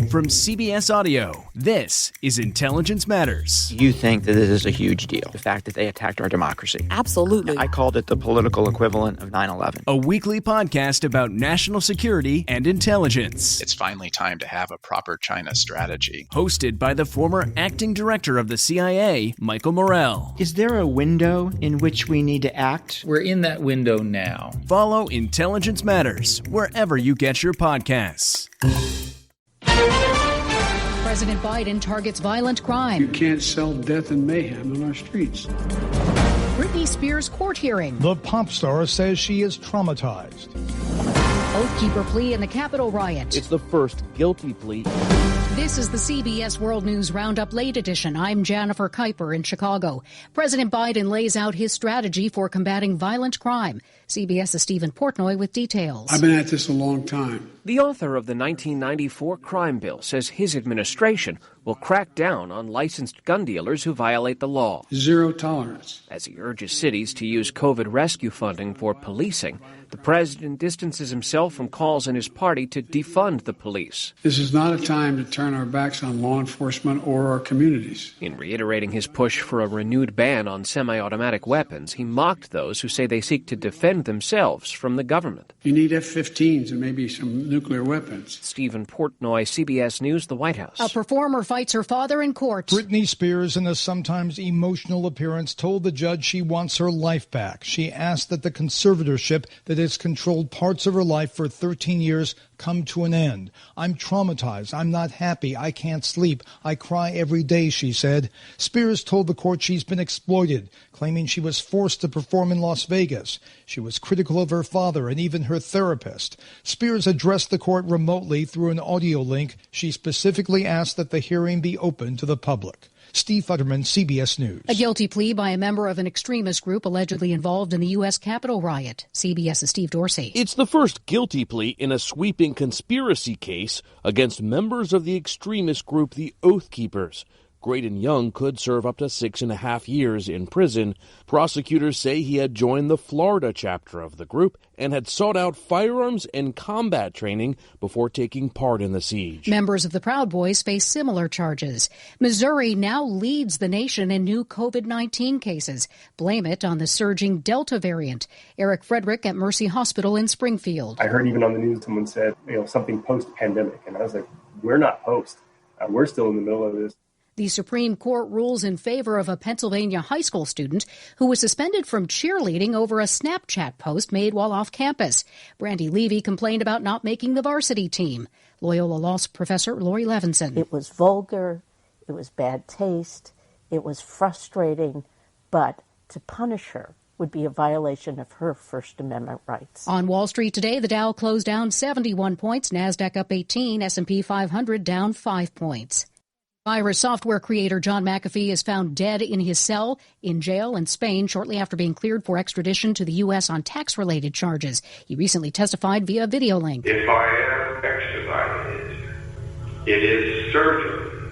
From CBS Audio, this is Intelligence Matters. You think that this is a huge deal, the fact that they attacked our democracy. Absolutely. I called it the political equivalent of 9/11. A weekly podcast about national security and intelligence. It's finally time to have a proper China strategy. Hosted by the former acting director of the CIA, Michael Morell. Is there a window in which we need to act? We're in that window now. Follow Intelligence Matters wherever you get your podcasts. President Biden targets violent crime. You can't sell death and mayhem on our streets. Britney Spears court hearing. The pop star says she is traumatized. Oathkeeper plea in the Capitol riot. It's the first guilty plea. This is the CBS World News Roundup Late Edition. I'm Jennifer Kuiper in Chicago. President Biden lays out his strategy for combating violent crime. CBS's Stephen Portnoy with details. I've been at this a long time. The author of the 1994 crime bill says his administration will crack down on licensed gun dealers who violate the law. Zero tolerance. As he urges cities to use COVID rescue funding for policing, the president distances himself from calls in his party to defund the police. This is not a time to turn our backs on law enforcement or our communities. In reiterating his push for a renewed ban on semi-automatic weapons, he mocked those who say they seek to defend themselves from the government. You need F-15s and maybe some nuclear weapons. Stephen Portnoy, CBS News, the White House. A performer fights her father in court. Britney Spears, in a sometimes emotional appearance, told the judge she wants her life back. She asked that the conservatorship that has controlled parts of her life for 13 years come to an end. I'm traumatized. I'm not happy. I can't sleep. I cry every day, she said. Spears told the court she's been exploited, claiming she was forced to perform in Las Vegas. She was critical of her father and even her therapist. Spears addressed the court remotely through an audio link. She specifically asked that the hearing be open to the public. Steve Futterman, CBS News. A guilty plea by a member of an extremist group allegedly involved in the U.S. Capitol riot. CBS's Steve Dorsey. It's the first guilty plea in a sweeping conspiracy case against members of the extremist group the Oath Keepers. Graydon Young could serve up to 6.5 years in prison. Prosecutors say he had joined the Florida chapter of the group and had sought out firearms and combat training before taking part in the siege. Members of the Proud Boys face similar charges. Missouri now leads the nation in new COVID-19 cases. Blame it on the surging Delta variant. Eric Frederick at Mercy Hospital in Springfield. I heard even on the news someone said, something post-pandemic, and I was like, we're not post. We're still in the middle of this. The Supreme Court rules in favor of a Pennsylvania high school student who was suspended from cheerleading over a Snapchat post made while off campus. Brandy Levy complained about not making the varsity team. Loyola Law professor Lori Levinson. It was vulgar. It was bad taste. It was frustrating. But to punish her would be a violation of her First Amendment rights. On Wall Street today, the Dow closed down 71 points, NASDAQ up 18, S&P 500 down 5 points. Virus software creator John McAfee is found dead in his cell in jail in Spain shortly after being cleared for extradition to the U.S. on tax-related charges. He recently testified via video link. If I am extradited, it is certain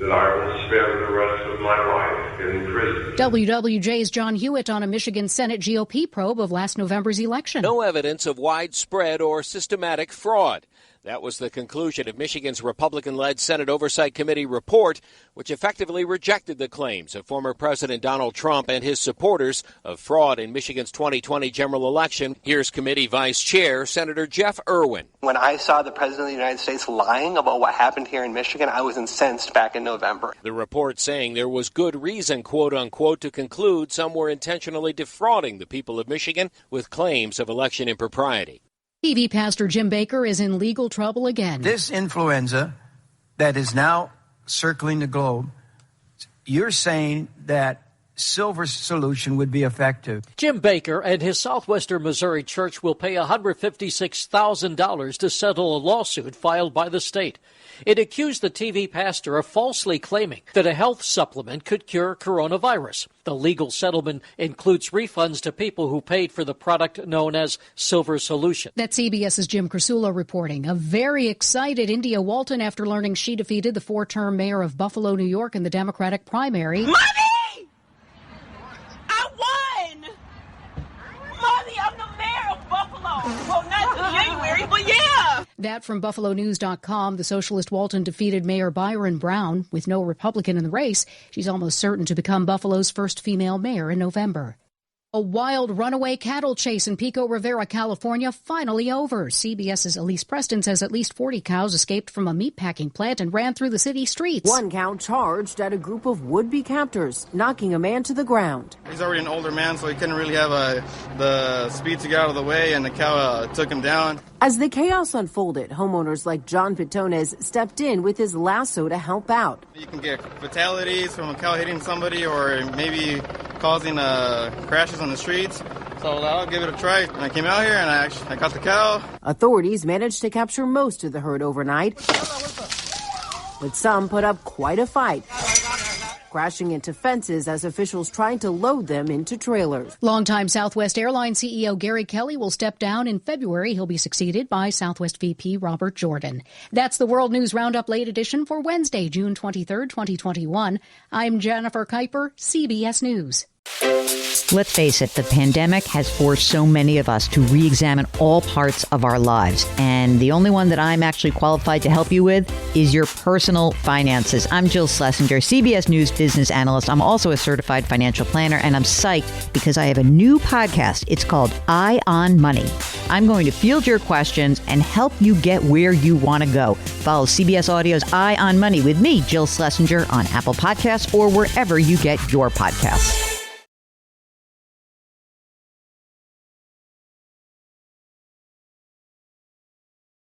that I will spend the rest of my life in prison. WWJ's John Hewitt on a Michigan Senate GOP probe of last November's election. No evidence of widespread or systematic fraud. That was the conclusion of Michigan's Republican-led Senate Oversight Committee report, which effectively rejected the claims of former President Donald Trump and his supporters of fraud in Michigan's 2020 general election. Here's committee vice chair, Senator Jeff Irwin. When I saw the President of the United States lying about what happened here in Michigan, I was incensed back in November. The report saying there was good reason, quote unquote, to conclude some were intentionally defrauding the people of Michigan with claims of election impropriety. TV pastor Jim Bakker is in legal trouble again. This influenza that is now circling the globe, you're saying that silver solution would be effective. Jim Bakker and his Southwestern Missouri church will pay $156,000 to settle a lawsuit filed by the state. It accused the TV pastor of falsely claiming that a health supplement could cure coronavirus. The legal settlement includes refunds to people who paid for the product known as Silver Solution. That's CBS's Jim Krasula reporting. A very excited India Walton after learning she defeated the 4-term mayor of Buffalo, New York in the Democratic primary. Mommy! I won! Mommy, I'm the mayor of Buffalo. Well, not in January, but yeah! That from BuffaloNews.com. The socialist Walton defeated Mayor Byron Brown. With no Republican in the race, she's almost certain to become Buffalo's first female mayor in November. A wild runaway cattle chase in Pico Rivera, California, finally over. CBS's Elise Preston says at least 40 cows escaped from a meatpacking plant and ran through the city streets. One cow charged at a group of would-be captors, knocking a man to the ground. He's already an older man, so he couldn't really have the speed to get out of the way, and the cow took him down. As the chaos unfolded, homeowners like John Pitones stepped in with his lasso to help out. You can get fatalities from a cow hitting somebody or maybe causing crashes on the streets. So I'll give it a try. And I came out here and I got the cow. Authorities managed to capture most of the herd overnight, but some put up quite a fight, crashing into fences as officials tried to load them into trailers. Longtime Southwest Airlines CEO Gary Kelly will step down in February. He'll be succeeded by Southwest VP Robert Jordan. That's the World News Roundup Late Edition for Wednesday, June 23rd, 2021. I'm Jennifer Kuiper, CBS News. Let's face it, the pandemic has forced so many of us to re-examine all parts of our lives. And the only one that I'm actually qualified to help you with is your personal finances. I'm Jill Schlesinger, CBS News business analyst. I'm also a certified financial planner, and I'm psyched because I have a new podcast. It's called Eye on Money. I'm going to field your questions and help you get where you want to go. Follow CBS Audio's Eye on Money with me, Jill Schlesinger, on Apple Podcasts or wherever you get your podcasts.